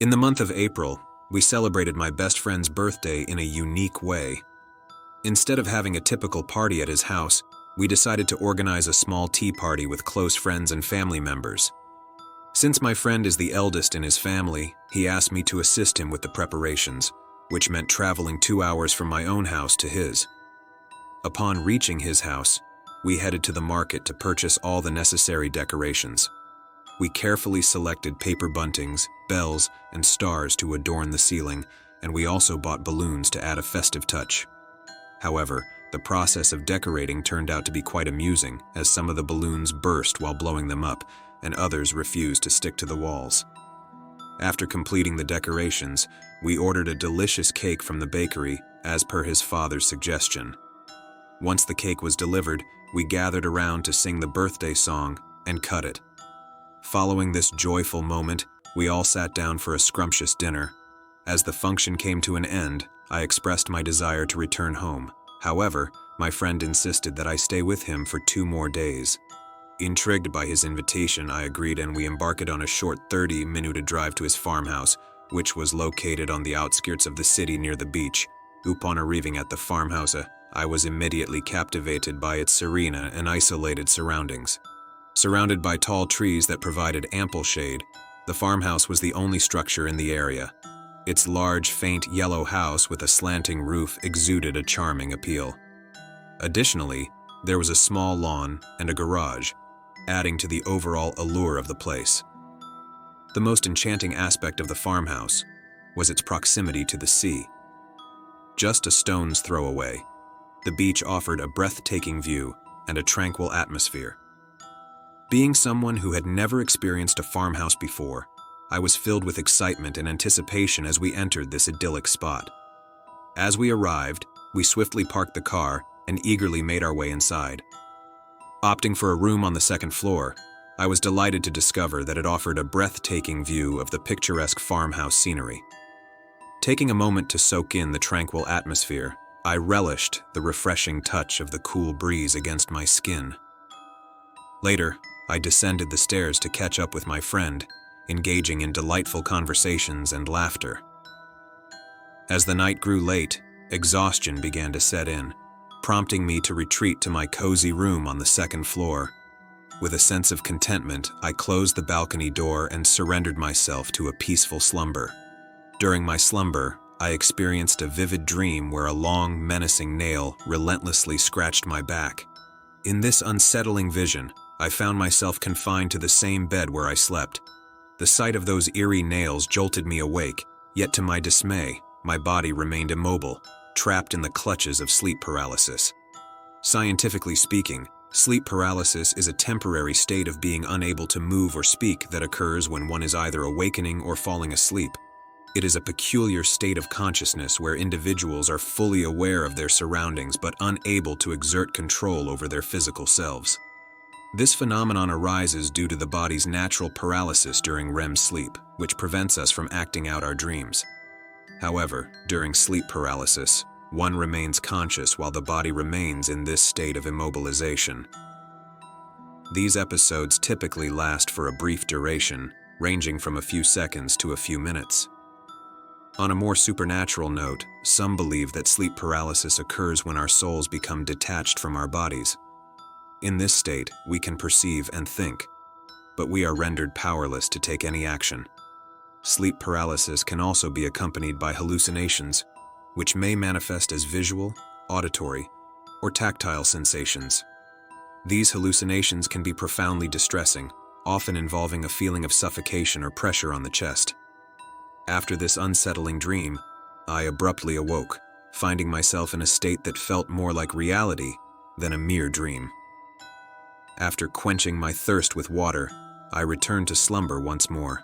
In the month of April, we celebrated my best friend's birthday in a unique way. Instead of having a typical party at his house, we decided to organize a small tea party with close friends and family members. Since my friend is the eldest in his family, he asked me to assist him with the preparations, which meant traveling 2 hours from my own house to his. Upon reaching his house, we headed to the market to purchase all the necessary decorations. We carefully selected paper buntings, bells, and stars to adorn the ceiling, and we also bought balloons to add a festive touch. However, the process of decorating turned out to be quite amusing, as some of the balloons burst while blowing them up, and others refused to stick to the walls. After completing the decorations, we ordered a delicious cake from the bakery, as per his father's suggestion. Once the cake was delivered, we gathered around to sing the birthday song and cut it. Following this joyful moment, we all sat down for a scrumptious dinner. As the function came to an end, I expressed my desire to return home. However, my friend insisted that I stay with him for 2 more days. Intrigued by his invitation, I agreed, and we embarked on a short 30-minute drive to his farmhouse, which was located on the outskirts of the city near the beach. Upon arriving at the farmhouse, I was immediately captivated by its serene and isolated surroundings. Surrounded by tall trees that provided ample shade, the farmhouse was the only structure in the area. Its large, faint yellow house with a slanting roof exuded a charming appeal. Additionally, there was a small lawn and a garage, adding to the overall allure of the place. The most enchanting aspect of the farmhouse was its proximity to the sea. Just a stone's throw away, the beach offered a breathtaking view and a tranquil atmosphere. Being someone who had never experienced a farmhouse before, I was filled with excitement and anticipation as we entered this idyllic spot. As we arrived, we swiftly parked the car and eagerly made our way inside. Opting for a room on the 2nd floor, I was delighted to discover that it offered a breathtaking view of the picturesque farmhouse scenery. Taking a moment to soak in the tranquil atmosphere, I relished the refreshing touch of the cool breeze against my skin. Later, I descended the stairs to catch up with my friend, engaging in delightful conversations and laughter. As the night grew late, exhaustion began to set in, prompting me to retreat to my cozy room on the 2nd floor. With a sense of contentment, I closed the balcony door and surrendered myself to a peaceful slumber. During my slumber, I experienced a vivid dream where a long, menacing nail relentlessly scratched my back. In this unsettling vision, I found myself confined to the same bed where I slept. The sight of those eerie nails jolted me awake, yet to my dismay, my body remained immobile, trapped in the clutches of sleep paralysis. Scientifically speaking, sleep paralysis is a temporary state of being unable to move or speak that occurs when one is either awakening or falling asleep. It is a peculiar state of consciousness where individuals are fully aware of their surroundings but unable to exert control over their physical selves. This phenomenon arises due to the body's natural paralysis during REM sleep, which prevents us from acting out our dreams. However, during sleep paralysis, one remains conscious while the body remains in this state of immobilization. These episodes typically last for a brief duration, ranging from a few seconds to a few minutes. On a more supernatural note, some believe that sleep paralysis occurs when our souls become detached from our bodies. In this state, we can perceive and think, but we are rendered powerless to take any action. Sleep paralysis can also be accompanied by hallucinations, which may manifest as visual, auditory, or tactile sensations. These hallucinations can be profoundly distressing, often involving a feeling of suffocation or pressure on the chest. After this unsettling dream, I abruptly awoke, finding myself in a state that felt more like reality than a mere dream. After quenching my thirst with water, I returned to slumber once more.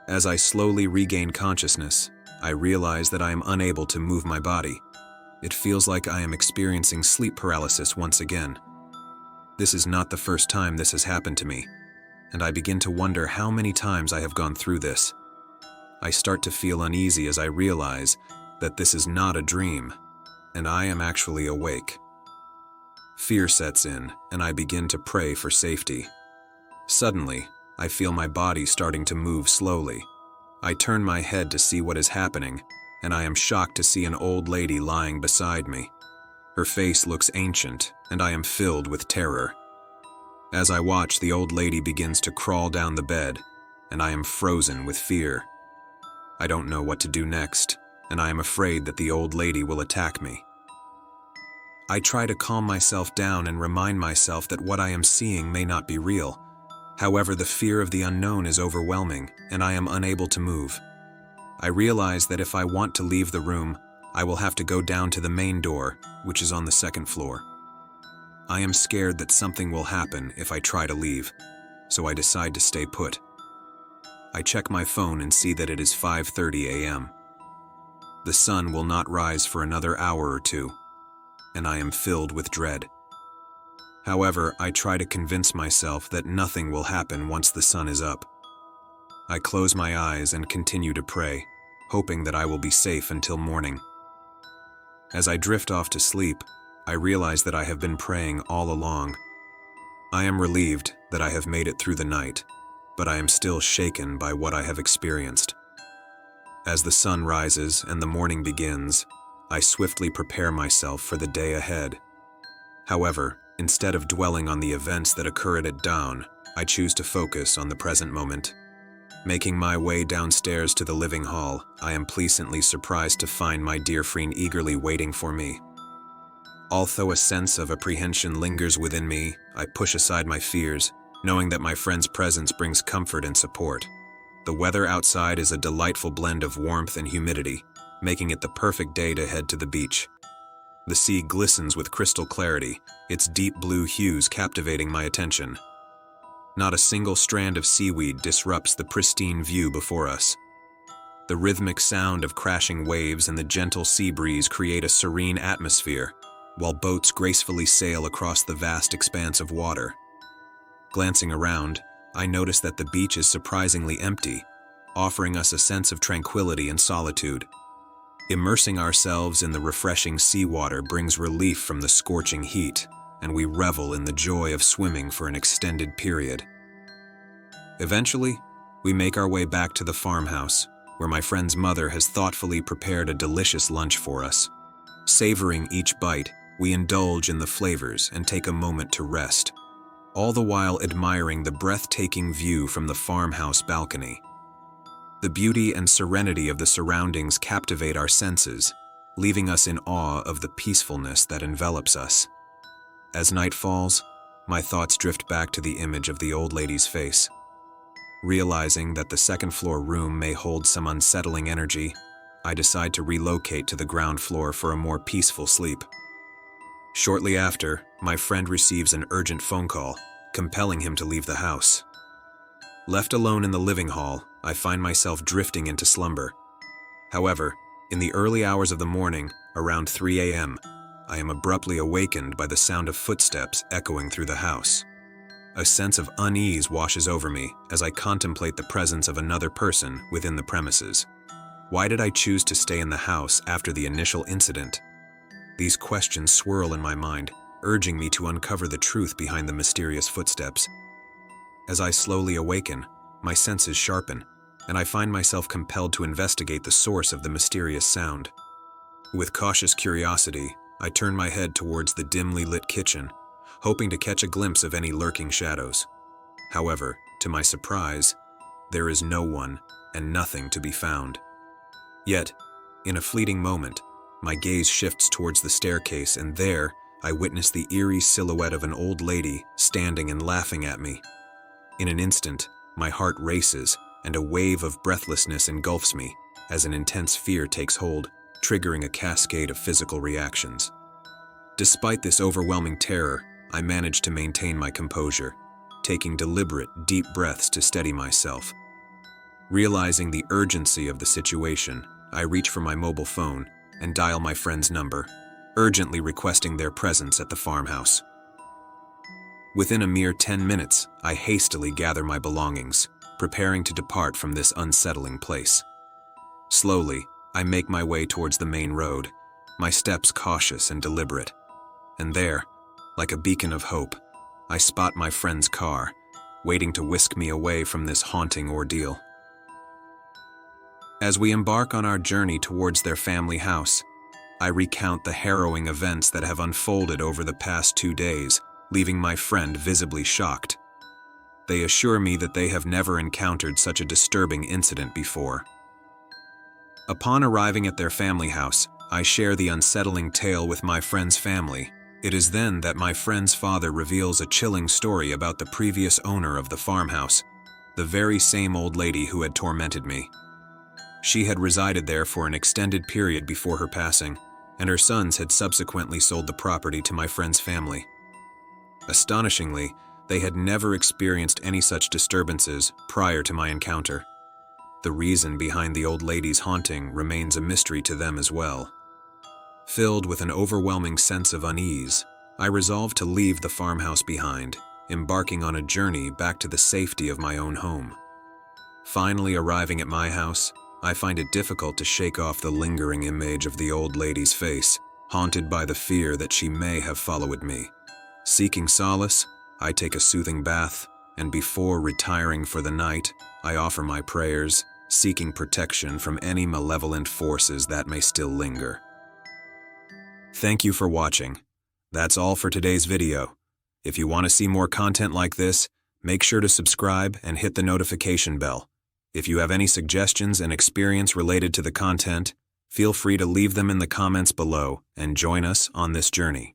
As I slowly regained consciousness, I realize that I am unable to move my body. It feels like I am experiencing sleep paralysis once again. This is not the first time this has happened to me, and I begin to wonder how many times I have gone through this. I start to feel uneasy as I realize that this is not a dream, and I am actually awake. Fear sets in, and I begin to pray for safety. Suddenly, I feel my body starting to move slowly. I turn my head to see what is happening, and I am shocked to see an old lady lying beside me. Her face looks ancient, and I am filled with terror. As I watch, the old lady begins to crawl down the bed, and I am frozen with fear. I don't know what to do next, and I am afraid that the old lady will attack me. I try to calm myself down and remind myself that what I am seeing may not be real. However, the fear of the unknown is overwhelming, and I am unable to move. I realize that if I want to leave the room, I will have to go down to the main door, which is on the second floor. I am scared that something will happen if I try to leave, so I decide to stay put. I check my phone and see that it is 5:30 a.m. The sun will not rise for another hour or two, and I am filled with dread. However, I try to convince myself that nothing will happen once the sun is up. I close my eyes and continue to pray, hoping that I will be safe until morning. As I drift off to sleep, I realize that I have been praying all along. I am relieved that I have made it through the night, but I am still shaken by what I have experienced. As the sun rises and the morning begins, I swiftly prepare myself for the day ahead. However, instead of dwelling on the events that occurred at dawn, I choose to focus on the present moment. Making my way downstairs to the living hall, I am pleasantly surprised to find my dear friend eagerly waiting for me. Although a sense of apprehension lingers within me, I push aside my fears, knowing that my friend's presence brings comfort and support. The weather outside is a delightful blend of warmth and humidity, making it the perfect day to head to the beach. The sea glistens with crystal clarity, its deep blue hues captivating my attention. Not a single strand of seaweed disrupts the pristine view before us. The rhythmic sound of crashing waves and the gentle sea breeze create a serene atmosphere, while boats gracefully sail across the vast expanse of water. Glancing around, I notice that the beach is surprisingly empty, offering us a sense of tranquility and solitude. Immersing ourselves in the refreshing seawater brings relief from the scorching heat, and we revel in the joy of swimming for an extended period. Eventually, we make our way back to the farmhouse, where my friend's mother has thoughtfully prepared a delicious lunch for us. Savoring each bite, we indulge in the flavors and take a moment to rest, all the while admiring the breathtaking view from the farmhouse balcony. The beauty and serenity of the surroundings captivate our senses, leaving us in awe of the peacefulness that envelops us. As night falls, my thoughts drift back to the image of the old lady's face. Realizing that the second-floor room may hold some unsettling energy, I decide to relocate to the ground floor for a more peaceful sleep. Shortly after, my friend receives an urgent phone call, compelling him to leave the house. Left alone in the living hall, I find myself drifting into slumber. However, in the early hours of the morning, around 3 a.m., I am abruptly awakened by the sound of footsteps echoing through the house. A sense of unease washes over me as I contemplate the presence of another person within the premises. Why did I choose to stay in the house after the initial incident? These questions swirl in my mind, urging me to uncover the truth behind the mysterious footsteps. As I slowly awaken, my senses sharpen, and I find myself compelled to investigate the source of the mysterious sound. With cautious curiosity, I turn my head towards the dimly lit kitchen, hoping to catch a glimpse of any lurking shadows. However, to my surprise, there is no one and nothing to be found. Yet, in a fleeting moment, my gaze shifts towards the staircase, and there, I witness the eerie silhouette of an old lady standing and laughing at me. In an instant, my heart races, and a wave of breathlessness engulfs me as an intense fear takes hold, triggering a cascade of physical reactions. Despite this overwhelming terror, I manage to maintain my composure, taking deliberate, deep breaths to steady myself. Realizing the urgency of the situation, I reach for my mobile phone and dial my friend's number, urgently requesting their presence at the farmhouse. Within a mere 10 minutes, I hastily gather my belongings, preparing to depart from this unsettling place. Slowly, I make my way towards the main road, my steps cautious and deliberate. And there, like a beacon of hope, I spot my friend's car, waiting to whisk me away from this haunting ordeal. As we embark on our journey towards their family house, I recount the harrowing events that have unfolded over the past 2 days, leaving my friend visibly shocked. They assure me that they have never encountered such a disturbing incident before. Upon arriving at their family house, I share the unsettling tale with my friend's family. It is then that my friend's father reveals a chilling story about the previous owner of the farmhouse, the very same old lady who had tormented me. She had resided there for an extended period before her passing, and her sons had subsequently sold the property to my friend's family. Astonishingly, they had never experienced any such disturbances prior to my encounter. The reason behind the old lady's haunting remains a mystery to them as well. Filled with an overwhelming sense of unease, I resolved to leave the farmhouse behind, embarking on a journey back to the safety of my own home. Finally arriving at my house, I find it difficult to shake off the lingering image of the old lady's face, haunted by the fear that she may have followed me. Seeking solace, I take a soothing bath, and before retiring for the night, I offer my prayers, seeking protection from any malevolent forces that may still linger. Thank you for watching. That's all for today's video. If you want to see more content like this, make sure to subscribe and hit the notification bell. If you have any suggestions and experience related to the content, feel free to leave them in the comments below and join us on this journey.